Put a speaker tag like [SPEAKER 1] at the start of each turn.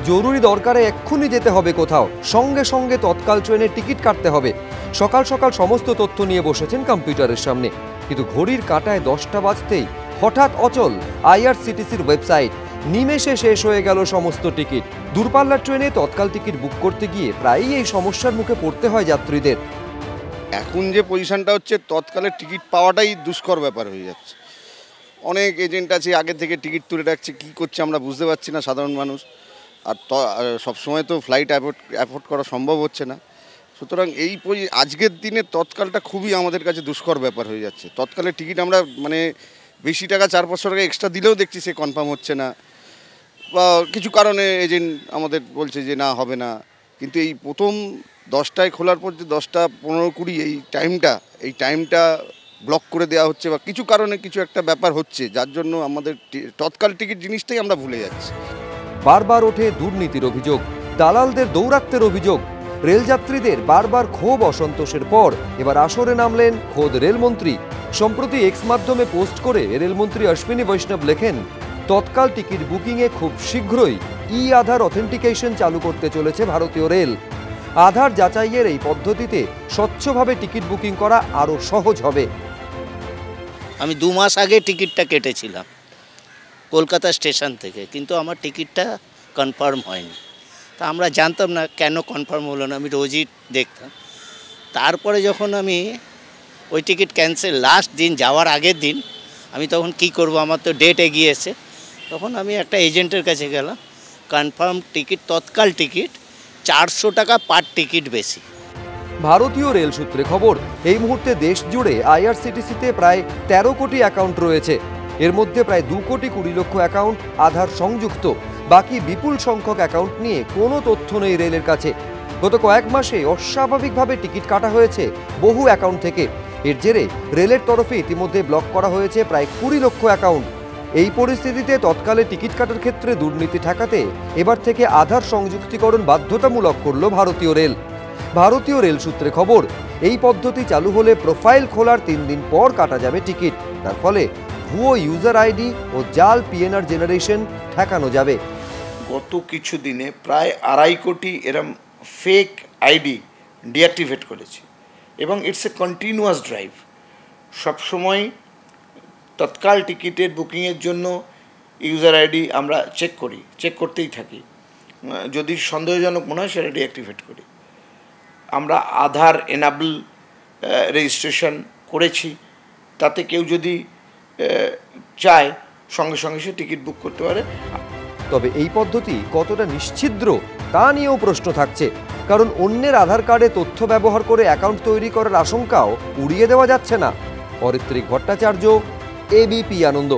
[SPEAKER 1] জরুরি দরকারে এক্ষুনি যেতে হবে কোথাও, সঙ্গে সঙ্গে তৎকাল ট্রেনের টিকিট কাটতে হবে। সকাল সকাল সমস্ত তথ্য নিয়ে বসেছেন কম্পিউটারের সামনে, কিন্তু ঘড়ির কাঁটায় 10টা বাজতেই হঠাৎ অচল আইআরসিটিসির ওয়েবসাইট। নিমেষে শেষ হয়ে গেল সমস্ত টিকিট। দূরপাল্লার ট্রেনে তৎকাল টিকিট বুক করতে গিয়ে প্রায়ই এই সমস্যার মুখে পড়তে হয় যাত্রীদের।
[SPEAKER 2] এখন যে পজিশনটা হচ্ছে, তৎকালের টিকিট পাওয়াটাই দুষ্কর ব্যাপার হয়ে যাচ্ছে। অনেক এজেন্ট আছে আগে থেকে টিকিট তুলে রাখছে, কী করছে আমরা বুঝতে পারছি না সাধারণ মানুষ। আর সবসময় তো ফ্লাইট অ্যাফোর্ড করা সম্ভব হচ্ছে না। সুতরাং আজকের দিনে তৎকালটা খুবই আমাদের কাছে দুষ্কর ব্যাপার হয়ে যাচ্ছে। তৎকালের টিকিট আমরা বেশি টাকা 400-500 টাকা এক্সট্রা দিলেও দেখছি সে কনফার্ম হচ্ছে না, বা কিছু কারণে এজেন্ট আমাদের বলছে যে না হবে না। কিন্তু এই প্রথম 10টায় খোলার পর যে 10টা 15-20 এই টাইমটা ব্লক করে দেওয়া হচ্ছে, বা কিছু কারণে কিছু একটা ব্যাপার হচ্ছে, যার জন্য আমাদের তৎকাল টিকিট জিনিসটাই আমরা ভুলে যাচ্ছি।
[SPEAKER 1] বারবার ওঠে দুর্নীতির অভিযোগ, দালালদের দৌরাত্ম্যের অভিযোগ। রেলযাত্রীদের বারবার ক্ষোভ অসন্তোষের পর এবার আসরে নামলেন খোদ রেলমন্ত্রী। সম্প্রতি এক্স মাধ্যমে পোস্ট করে রেলমন্ত্রী অশ্বিনী বৈষ্ণব লেখেন, তৎকাল টিকিট বুকিংয়ে খুব শীঘ্রই আধার অথেন্টিকেশন চালু করতে চলেছে ভারতীয় রেল। আধার যাচাইয়ের এই পদ্ধতিতে স্বচ্ছভাবে টিকিট বুকিং করা আরও সহজ হবে।
[SPEAKER 3] আমি 2 মাস আগে টিকিটটা কেটেছিলাম কলকাতা স্টেশন থেকে, কিন্তু আমার টিকিটটা কনফার্ম হয়নি। তা আমরা জানতাম না কেন কনফার্ম হলো না, আমি রোজই দেখতাম। তারপরে যখন আমি ওই টিকিট ক্যান্সেল, লাস্ট দিন যাওয়ার আগের দিন, আমি তখন কি করব, আমার তো ডেট এগিয়েছে, তখন আমি একটা এজেন্টের কাছে গেলাম। কনফার্ম টিকিট, তৎকাল টিকিট 400 টাকা পার টিকিট বেশি।
[SPEAKER 1] ভারতীয় রেল সূত্রে খবর, এই মুহূর্তে দেশ জুড়ে আইআরসিটিসিতে প্রায় 13 কোটি অ্যাকাউন্ট রয়েছে। এর মধ্যে প্রায় 2 কোটি 20 লক্ষ অ্যাকাউন্ট আধার সংযুক্ত। বাকি বিপুল সংখ্যক অ্যাকাউন্ট নিয়ে কোনো তথ্য নেই রেলের কাছে। গত কয়েক মাসে অস্বাভাবিকভাবে টিকিট কাটা হয়েছে বহু অ্যাকাউন্ট থেকে। এর জেরে রেলের তরফে ইতিমধ্যে ব্লক করা হয়েছে প্রায় 20 লক্ষ অ্যাকাউন্ট। এই পরিস্থিতিতে তৎকালে টিকিট কাটার ক্ষেত্রে দুর্নীতি ঠেকাতে এবার থেকে আধার সংযুক্তিকরণ বাধ্যতামূলক করল ভারতীয় রেল। ভারতীয় রেল সূত্রে খবর, এই পদ্ধতি চালু হলে প্রোফাইল খোলার 3 দিন পর কাটা যাবে টিকিট। তার ফলে ভুয়ো ইউজার আইডি ও জাল পিএনআর জেনারেশন ঠেকানো যাবে।
[SPEAKER 4] গত কিছু দিনে প্রায় 2.5 কোটি এরম ফেক আইডি ডিঅ্যাক্টিভেট করেছি, এবং ইটস এ কন্টিনিউয়াস ড্রাইভ। সবসময় তৎকাল টিকিটের বুকিংয়ের জন্য ইউজার আইডি আমরা চেক করতেই থাকি। যদি সন্দেহজনক মনে হয় সেটা ডিঅ্যাক্টিভেট করি। আমরা আধার এনাবল রেজিস্ট্রেশন করেছি, তাতে কেউ যদি চায় সঙ্গে সঙ্গে সে টিকিট বুক করতে পারে।
[SPEAKER 1] তবে এই পদ্ধতি কতটা নিশ্ছিদ্র তা নিয়েও প্রশ্ন থাকছে, কারণ অন্যের আধার কার্ডে তথ্য ব্যবহার করে অ্যাকাউন্ট তৈরি করার আশঙ্কাও উড়িয়ে দেওয়া যাচ্ছে না। অরিত্রিক ভট্টাচার্য, এবিপি আনন্দ।